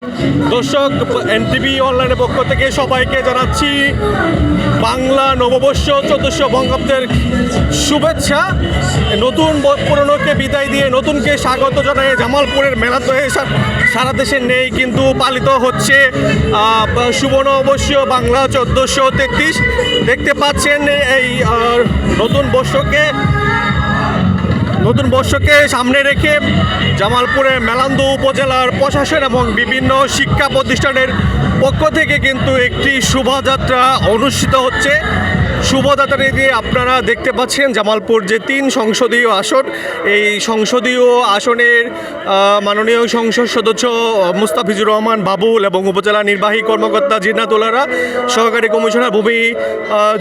দর্শক, এনটিভি অনলাইনের পক্ষ থেকে সবাইকে জানাচ্ছি বাংলা নববর্ষ 1400 বঙ্গাব্দের শুভেচ্ছা। নতুন পুরনোকে বিদায় দিয়ে নতুনকে স্বাগত জানায় জামালপুরের মেলা তো সারা দেশে নেই, কিন্তু পালিত হচ্ছে শুভ নববর্ষ বাংলা 1433। দেখতে পাচ্ছেন এই নতুন বর্ষকে সামনে রেখে জামালপুরের মেলান্দু উপজেলার প্রশাসন এবং বিভিন্ন শিক্ষা প্রতিষ্ঠানের পক্ষ থেকে কিন্তু একটি শোভাযাত্রা অনুষ্ঠিত হচ্ছে। শোভাযাত্রা দিয়ে আপনারা দেখতে পাচ্ছেন জামালপুর যে 3 সংসদীয় আসন, এই সংসদীয় আসনের মাননীয় সংসদ সদস্য মুস্তাফিজুর রহমান বাবুল এবং উপজেলা নির্বাহী কর্মকর্তা জিন্নাতুলারা, সহকারী কমিশনার ভূমি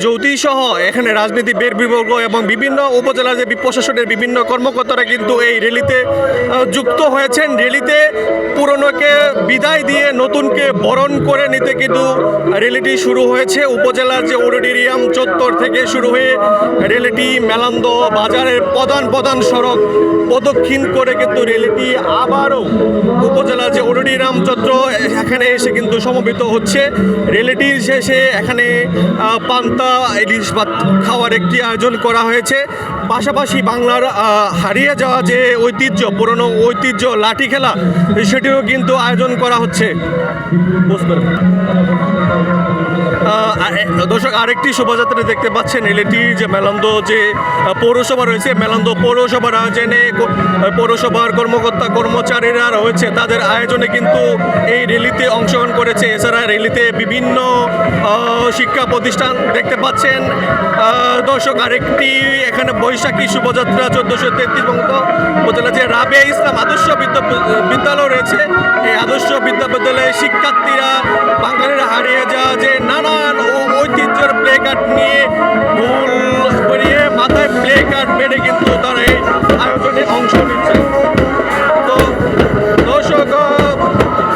জ্যোতি সহ এখানে রাজনীতি বিভাগ এবং বিভিন্ন উপজেলা যে প্রশাসনের বিভিন্ন কর্মকর্তারা কিন্তু এই র্যালিতে যুক্ত হয়েছেন। র্যালিতে পুরনোকে বিদায় দিয়ে নতুনকে বরণ করে নিতে কিন্তু র্যালিটি শুরু হয়েছে। উপজেলার যে অডিটোরিয়াম চত্বর থেকে শুরু হয়ে র্যালিটি মেলান্দ বাজারের প্রধান সড়ক প্রদক্ষিণ করে কিন্তু র্যালিটি আবারও উপজেলার যে অডিটোরিয়াম চত্বর এখানে এসে কিন্তু সমবেত হচ্ছে। র্যালিটির শেষে এখানে পান্তা ইলিশ ভাত খাওয়ার একটি আয়োজন করা হয়েছে। পাশাপাশি বাংলার হারিয়ে যাওয়া যে পুরনো ঐতিহ্য লাঠি খেলা, সেটিরও কিন্তু আয়োজন করা হচ্ছে। দর্শক, আরেকটি শোভাযাত্রা দেখতে পাচ্ছেন র্যালিটি যে মেলান্দ যে পৌরসভা রয়েছে, মেলান্দ পৌরসভার আয়োজনে পৌরসভার কর্মকর্তা কর্মচারীরা রয়েছে, তাদের আয়োজনে কিন্তু এই র্যালিতে অংশগ্রহণ করেছে। এছাড়া র্যালিতে বিভিন্ন শিক্ষা প্রতিষ্ঠান দেখতে পাচ্ছেন। দর্শক, আরেকটি এখানে বৈশাখী শোভাযাত্রা 1433 বঙ্গ উপজেলা যে রাবেয়া ইসলাম আদর্শ বিদ্যালয় রয়েছে, এই আদর্শ বিদ্যালয়ের শিক্ষার্থীরা বাঙালিরা হারিয়ে যাওয়া যে নানান ঐতিহ্যের প্লে কার্ড নিয়ে ভুল করিয়ে মাথায় প্লে কার্ড বেড়ে কিন্তু তারা এই আয়োজনে অংশ নিচ্ছে। তো দর্শক,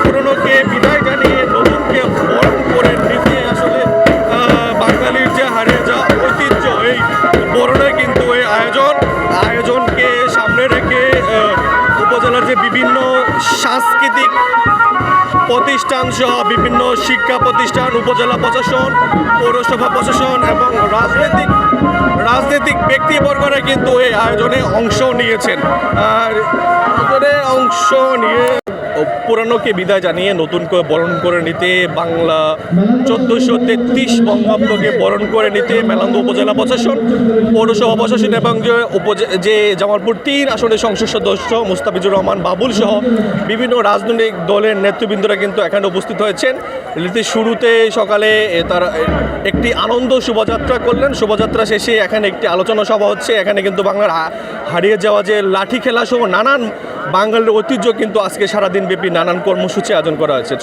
পুরনোকে বিদায় জানিয়ে নতুনকে বরণ করে নিতে আসলে বাঙালির যে হারিয়ে যাওয়া ঐতিহ্য, এই বরণে কিন্তু এই আয়োজনকে সামনে রেখে উপজেলার যে বিভিন্ন সাংস্কৃতিক প্রতিষ্ঠান সহ বিভিন্ন শিক্ষা প্রতিষ্ঠান, উপজেলা প্রশাসন, পৌরসভা প্রশাসন এবং রাজনৈতিক ব্যক্তিবর্গরা কিন্তু এই আয়োজনে অংশ নিয়েছেন। আর অংশ নিয়ে পুরানোকে বিদায় জানিয়ে নতুন করে বরণ করে নিতে বাংলা 1433 বঙ্গাব্দকে বরণ করে নিতে মেলান্দ উপজেলা প্রশাসন, পৌরসভা প্রশাসন এবং যে জামালপুর 3 আসনের সংসদ সদস্য মুস্তাফিজুর রহমান বাবুল সহ বিভিন্ন রাজনৈতিক দলের নেতৃবৃন্দরা কিন্তু এখানে উপস্থিত হয়েছেন। র্যালিটির শুরুতে সকালে তারা একটি আনন্দ শোভাযাত্রা করলেন। শোভাযাত্রা শেষে এখানে একটি আলোচনা সভা হচ্ছে। এখানে কিন্তু বাংলার হারিয়ে যাওয়া যে লাঠি খেলা সহ নানান বাঙালির ঐতিহ্য কিন্তু আজকে সারাদিন ব্যাপী নানান কর্মসূচি আয়োজন করা হয়েছে।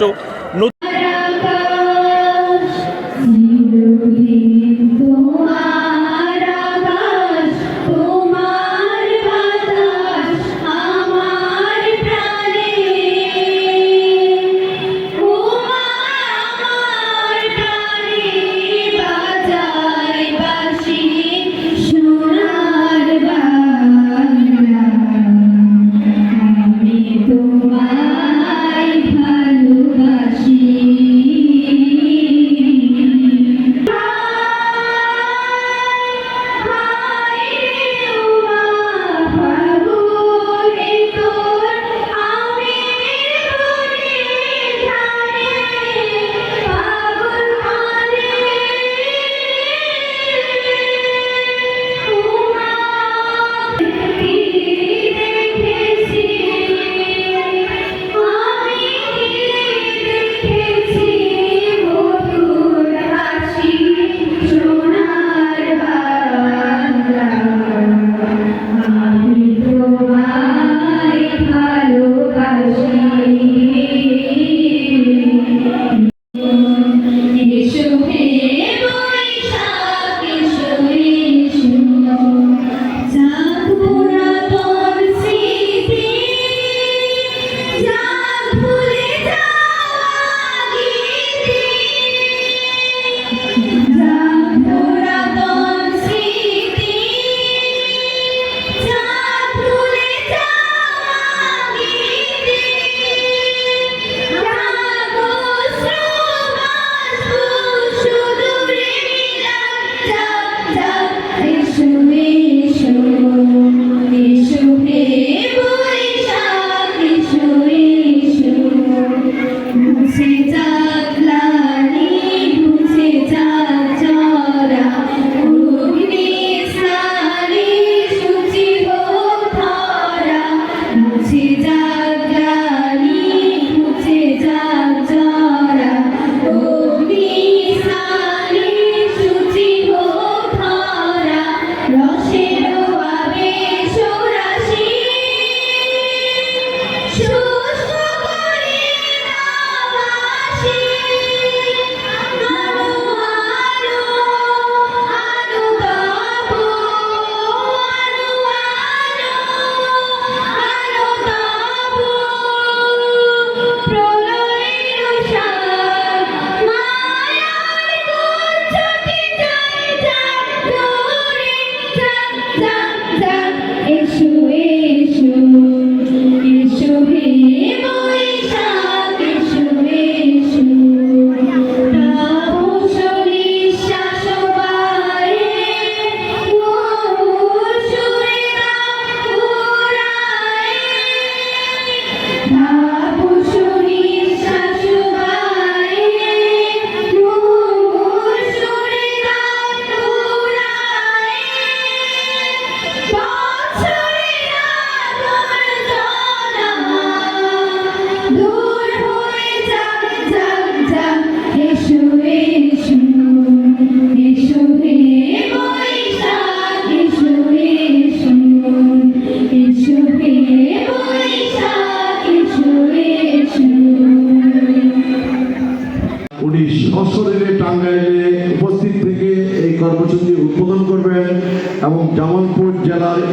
তোমায় ভালোবাসি।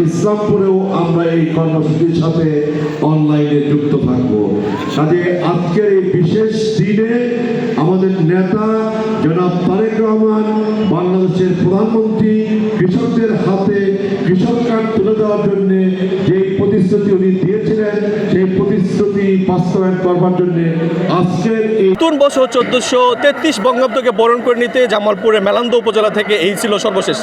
ইসলামপুরেও আমরা এই কর্মসূচির সাথে অনলাইনে যুক্ত থাকব। কাজে আজকের এই বিশেষ দিনে আমাদের নেতা জনাব তারেক রহমান বাংলাদেশের প্রধানমন্ত্রী কৃষকদের হাতে কৃষক কার্ড তুলে দেওয়ার জন্য যে প্রতিশ্রুতি উনি দিয়েছিলেন সেই প্রতিশ্রুতি বাস্তবায়ন করবার জন্য আজকের এই নতুন বছর 1433 বঙ্গাব্দকে বরণ করে নিতে জামালপুরের মেলান্দহ উপজেলা থেকে এই ছিল সর্বশেষ।